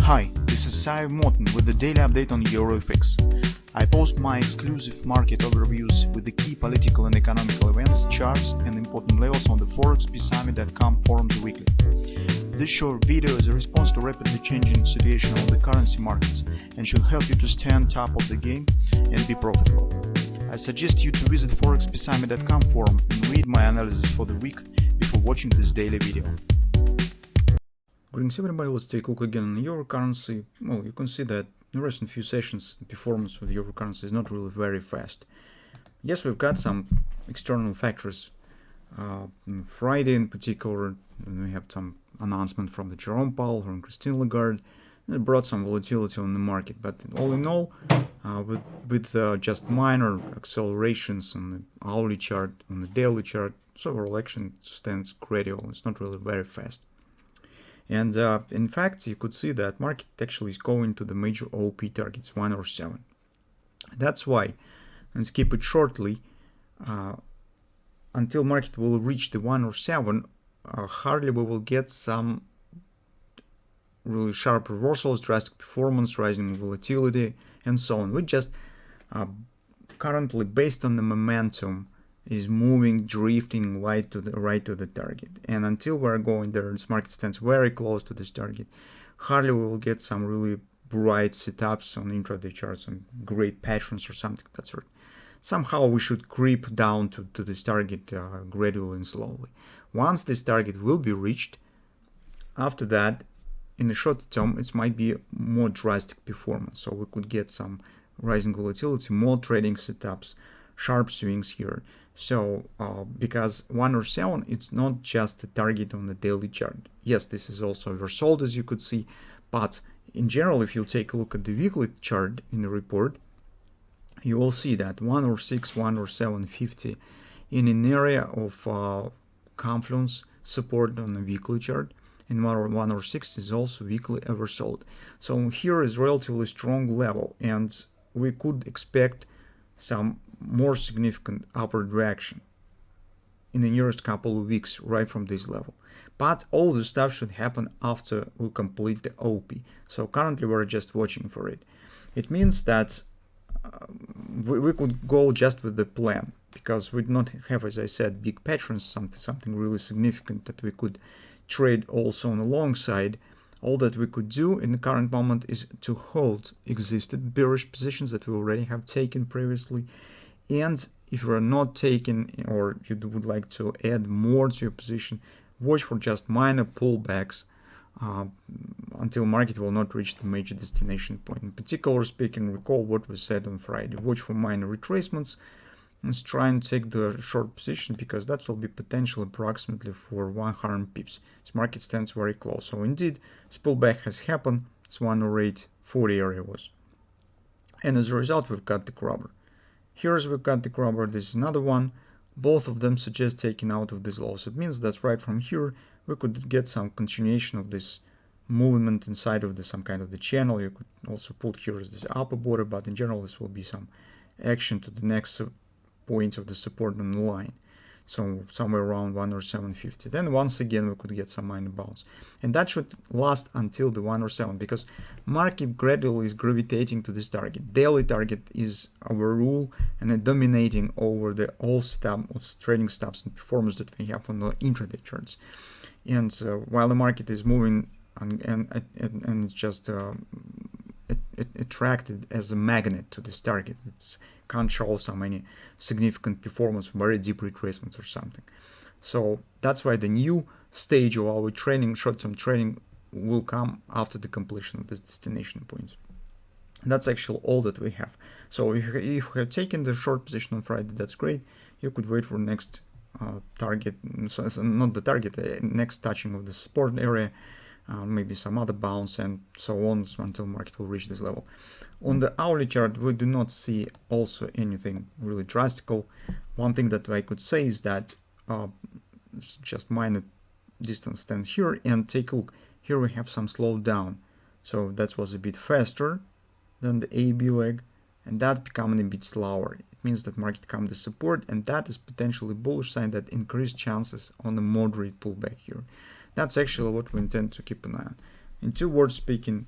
Hi, this is Sive Morten with the daily update on EuroFX. I post my exclusive market overviews with the key political and economical events, charts and important levels on the ForexPeaceArmy.com forums weekly. This short video is a response to rapidly changing situation on the currency markets and should help you to stay on top of the game and be profitable. I suggest you to visit ForexPeaceArmy.com forum and read my analysis for the week before watching this daily video. Greetings everybody, let's take a look again on euro currency. Well, you can see that in the recent few sessions the performance of the euro currency is not really very fast. Yes, we've got some external factors. On Friday in particular, and we have some announcement from the Jerome Powell, from Christine Lagarde, and it brought some volatility on the market. But all in all, with just minor accelerations on the hourly chart, on the daily chart, so overall action stands gradual. It's not really very fast. And in fact, you could see that market actually is going to the major OP targets, 1 or 7. That's why, let's keep it shortly, until market will reach the 1 or 7, hardly we will get some really sharp reversals, drastic performance, rising volatility, and so on. We just currently, based on the momentum, is moving, drifting right to the target, and until we're going there, this market stands very close to this target. Hardly we will get some really bright setups on intraday charts, some great patterns or something of that sort. Somehow we should creep down to this target gradually and slowly. Once this target will be reached, after that, in the short term, it might be more drastic performance. So we could get some rising volatility, more trading setups, sharp swings here. So because 1 or 7, it's not just a target on the daily chart. Yes, this is also oversold, as you could see, but in general, if you take a look at the weekly chart in the report, you will see that 1 or 6, 1 or 7, 50 in an area of confluence support on the weekly chart, and 1 or 6 is also weekly oversold. So here is relatively strong level, and we could expect some more significant upward reaction in the nearest couple of weeks right from this level. But all the stuff should happen after we complete the OP. So currently we're just watching for it. It means that we could go just with the plan, because we do not have, as I said, big patterns, something really significant that we could trade also on the long side. All that we could do in the current moment is to hold existing bearish positions that we already have taken previously. And if you are not taking, or you would like to add more to your position, watch for just minor pullbacks until market will not reach the major destination point. In particular speaking, recall what we said on Friday. Watch for minor retracements. Let's try and take the short position, because that will be potential approximately for 100 pips. This market stands very close. So indeed, this pullback has happened. It's 108.40 area was. And as a result, we've got the grabber. Here's we've got the grabber. This is another one. Both of them suggest taking out of this low. So it means that right from here, we could get some continuation of this movement inside of some kind of the channel. You could also put here as this upper border, but in general, this will be some action to the next points of the support on the line, so somewhere around 1 or 750. Then once again we could get some minor bounce, and that should last until the 1 or 7, because market gradually is gravitating to this target. Daily target is our rule, and it dominating over the all trading stops and performance that we have on the intraday charts. And while the market is moving and it's just attracted as a magnet to this target, it can't show some any significant performance, very deep retracements or something. So that's why the new stage of our training, short-term training, will come after the completion of this destination points. That's actually all that we have. So if you have taken the short position on Friday, that's great. You could wait for next target, not the target, next touching of the support area, maybe some other bounce, and so on until market will reach this level. On the hourly chart, we do not see also anything really drastical. One thing that I could say is that it's just minor distance stands here, and take a look. Here we have some slowdown. So that was a bit faster than the AB leg, and that becoming a bit slower. It means that market come to support, and that is potentially bullish sign that increased chances on a moderate pullback here. That's actually what we intend to keep an eye on. In 2 words speaking,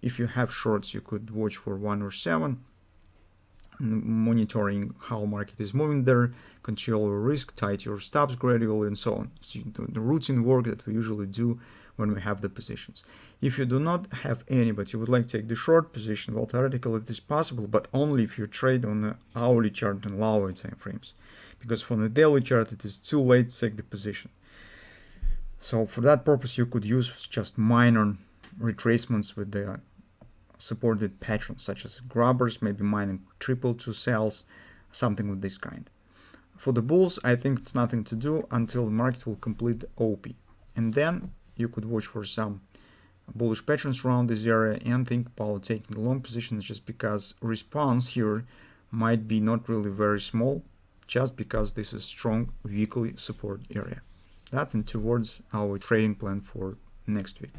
if you have shorts, you could watch for 1 or 7, monitoring how market is moving there, control your risk, tight your stops gradually, and so on. So the routine work that we usually do when we have the positions. If you do not have any, but you would like to take the short position, well, theoretically it is possible, but only if you trade on the hourly chart and lower time frames, because for the daily chart it is too late to take the position. So for that purpose, you could use just minor retracements with the supported patterns, such as grabbers, maybe mining triple to sells, something of this kind. For the bulls, I think it's nothing to do until the market will complete the OP, and then you could watch for some bullish patterns around this area and think about taking long positions, just because response here might be not really very small, just because this is strong weekly support area. That's in 2 words our trading plan for next week.